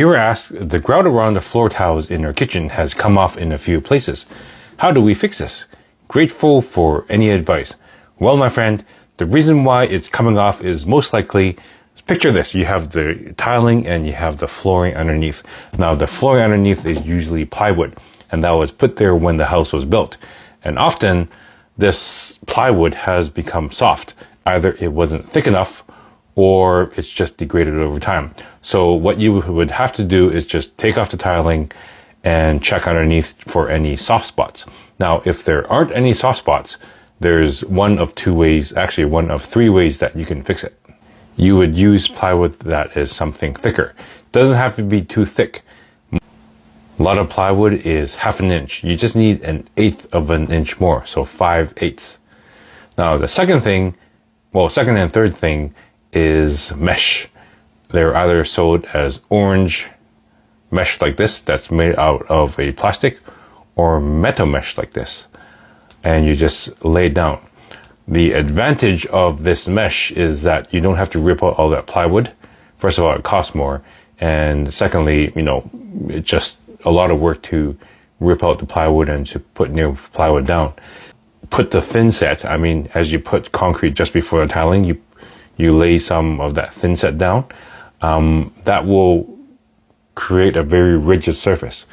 You were asked, the grout around the floor tiles in our kitchen has come off in a few places. How do we fix this? Grateful for any advice. Well, my friend, the reason why it's coming off is most likely, picture this, you have the tiling and you have the flooring underneath. Now, the flooring underneath is usually plywood, and that was put there when the house was built. And often, this plywood has become soft. Either it wasn't thick enough, or it's just degraded over time. So what you would have to do is just take off the tiling and check underneath for any soft spots. Now, if there aren't any soft spots, there's one of two ways, actually one of three ways that you can fix it. You would use plywood that is something thicker. It doesn't have to be too thick. A lot of plywood is 1/2 inch. You just need 1/8 of an inch more, so 5/8. Now, the second and third thing is mesh. They're either sold as orange mesh like this, that's made out of a plastic, or metal mesh like this, and you just lay it down. The advantage of this mesh is that you don't have to rip out all that plywood. First of all, it costs more, and secondly, it's just a lot of work to rip out the plywood and to put new plywood down. Put the thin set, as you put concrete just before the tiling, you lay some of that thin set down. That will create a very rigid surface.